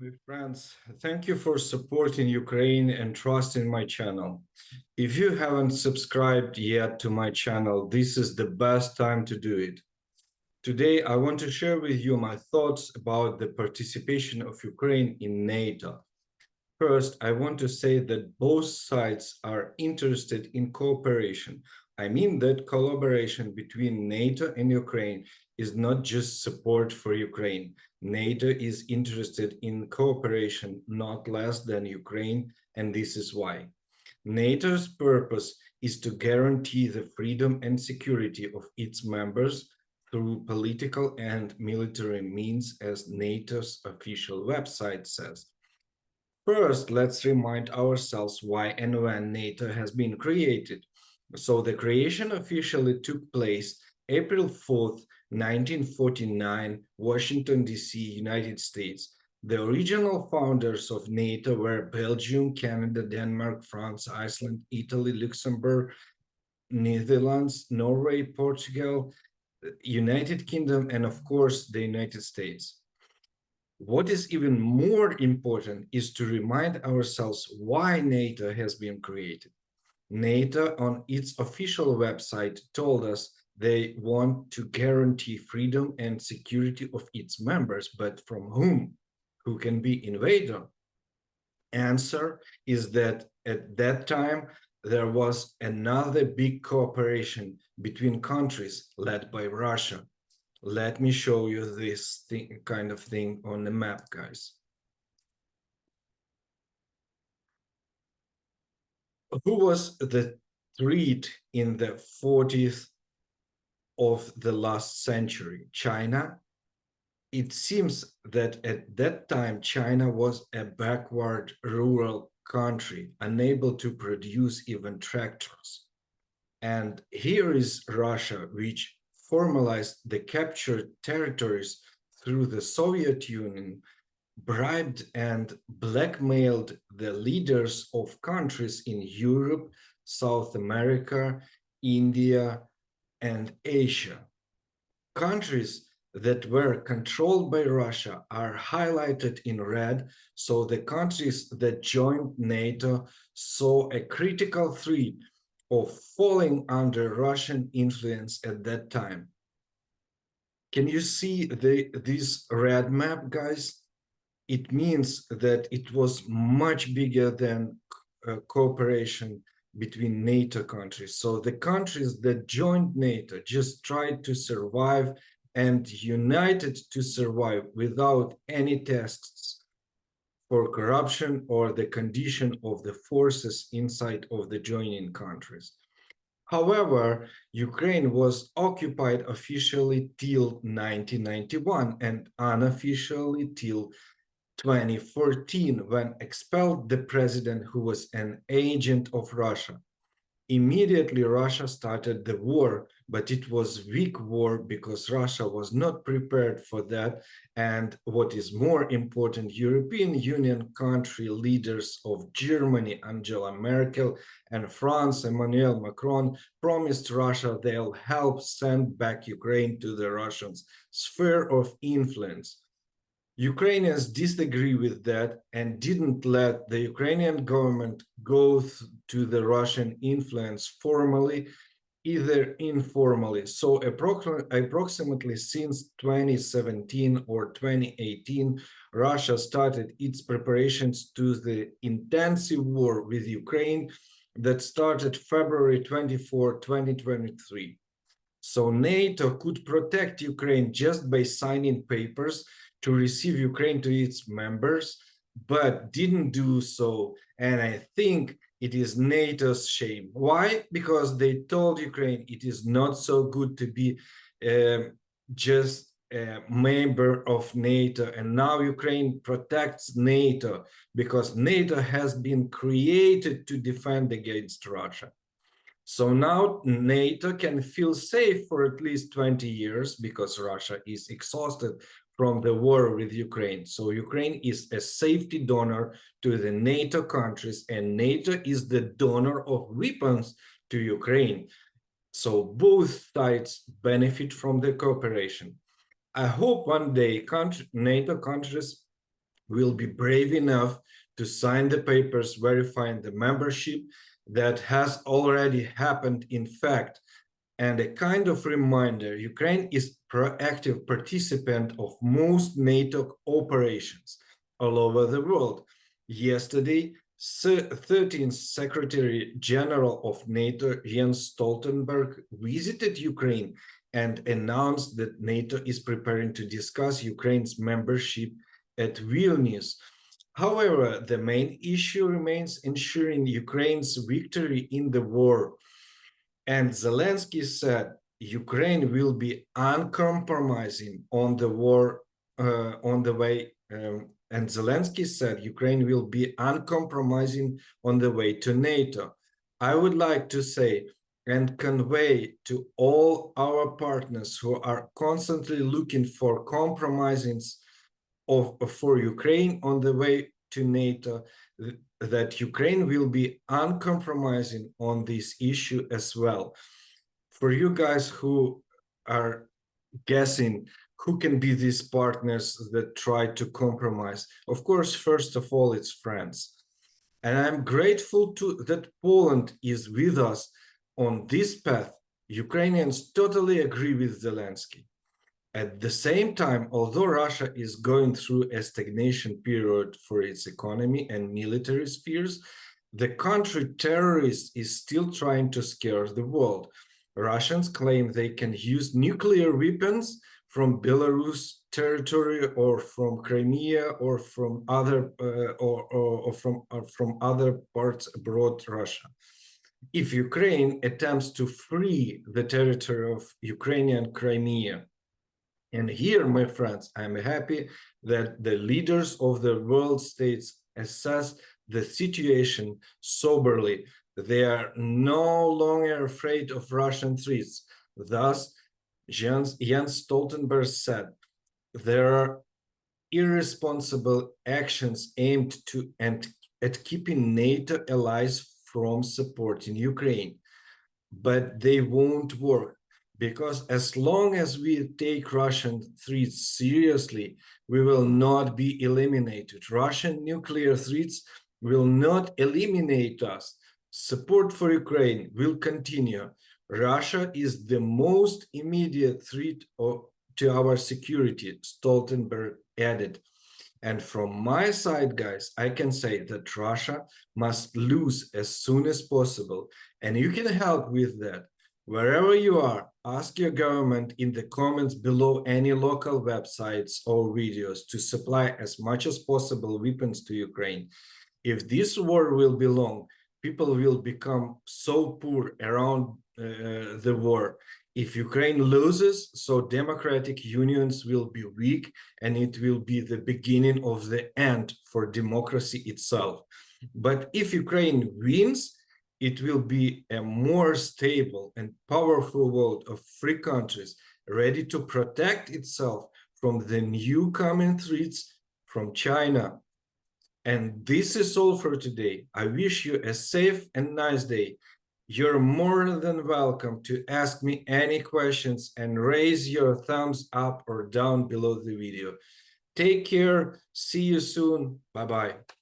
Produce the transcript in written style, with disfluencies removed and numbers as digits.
My friends, thank you for supporting Ukraine and trusting my channel. If you haven't subscribed yet to my channel, this is the best time to do it. Today, I want to share with you my thoughts about the participation of Ukraine in NATO. First, I want to say that both sides are interested in cooperation. I mean that collaboration between NATO and Ukraine is not just support for Ukraine. NATO is interested in cooperation not less than Ukraine, and this is why. NATO's purpose is to guarantee the freedom and security of its members through political and military means, as NATO's official website says. First, let's remind ourselves why and when NATO has been created. So the creation officially took place April 4th, 1949, Washington, D.C., United States. The original founders of NATO were Belgium, Canada, Denmark, France, Iceland, Italy, Luxembourg, Netherlands, Norway, Portugal, United Kingdom, and of course, the United States. What is even more important is to remind ourselves why NATO has been created. NATO, on its official website, told us they want to guarantee freedom and security of its members, but from whom? Who can be invader? Answer is that at that time, there was another big cooperation between countries led by Russia. Let me show you this kind of thing on the map, guys. Who was the threat in the 40th of the last century? China. It seems that at that time, China was a backward rural country, unable to produce even tractors. And here is Russia, which formalized the captured territories through the Soviet Union, bribed and blackmailed the leaders of countries in Europe, South America, India, and Asia. Countries that were controlled by Russia are highlighted in red, so the countries that joined NATO saw a critical threat of falling under Russian influence at that time. Can you see this red map, guys? It means that it was much bigger than cooperation between NATO countries. So the countries that joined NATO just tried to survive and united to survive without any tests for corruption or the condition of the forces inside of the joining countries. However, Ukraine was occupied officially till 1991 and unofficially till 2014, when expelled the president who was an agent of Russia. Immediately, Russia started the war, but it was weak war because Russia was not prepared for that. And what is more important, European Union country leaders of Germany, Angela Merkel, and France, Emmanuel Macron, promised Russia they'll help send back Ukraine to the Russian sphere of influence. Ukrainians disagree with that and didn't let the Ukrainian government go to the Russian influence formally, either informally. So approximately since 2017 or 2018, Russia started its preparations to the intensive war with Ukraine that started February 24, 2023. So NATO could protect Ukraine just by signing papers to receive Ukraine to its members, but didn't do so. And I think it is NATO's shame. Why? Because they told Ukraine it is not so good to be just a member of NATO. And now Ukraine protects NATO because NATO has been created to defend against Russia. So now NATO can feel safe for at least 20 years because Russia is exhausted from the war with Ukraine. So Ukraine is a safety donor to the NATO countries, and NATO is the donor of weapons to Ukraine. So both sides benefit from the cooperation. I hope one day NATO countries will be brave enough to sign the papers verifying the membership that has already happened in fact. And a kind of reminder, Ukraine is proactive participant of most NATO operations all over the world. Yesterday, 13th Secretary General of NATO, Jens Stoltenberg, visited Ukraine and announced that NATO is preparing to discuss Ukraine's membership at Vilnius. However, the main issue remains ensuring Ukraine's victory in the war. And Zelensky said Ukraine will be uncompromising on the war, on the way. And Zelensky said Ukraine will be uncompromising on the way to NATO. I would like to say and convey to all our partners who are constantly looking for compromises for Ukraine on the way to NATO, that Ukraine will be uncompromising on this issue as well. For you guys who are guessing who can be these partners that try to compromise, of course, first of all, it's France. And I'm grateful that Poland is with us on this path. Ukrainians totally agree with Zelensky. At the same time, although Russia is going through a stagnation period for its economy and military spheres, the country terrorist is still trying to scare the world. Russians claim they can use nuclear weapons from Belarus territory or from Crimea or from other from other parts abroad Russia. If Ukraine attempts to free the territory of Ukrainian Crimea, and here, my friends, I'm happy that the leaders of the world states assess the situation soberly. They are no longer afraid of Russian threats. Thus, Jens Stoltenberg said, there are irresponsible actions aimed at keeping NATO allies from supporting Ukraine, but they won't work. Because as long as we take Russian threats seriously, we will not be eliminated. Russian nuclear threats will not eliminate us. Support for Ukraine will continue. Russia is the most immediate threat to our security, Stoltenberg added. And from my side, guys, I can say that Russia must lose as soon as possible. And you can help with that. Wherever you are, ask your government in the comments below any local websites or videos to supply as much as possible weapons to Ukraine. If this war will be long, people will become so poor around the war. If Ukraine loses, so democratic unions will be weak, and it will be the beginning of the end for democracy itself. But if Ukraine wins, it will be a more stable and powerful world of free countries ready to protect itself from the new coming threats from China. And this is all for today. I wish you a safe and nice day. You're more than welcome to ask me any questions and raise your thumbs up or down below the video. Take care. See you soon. Bye-bye.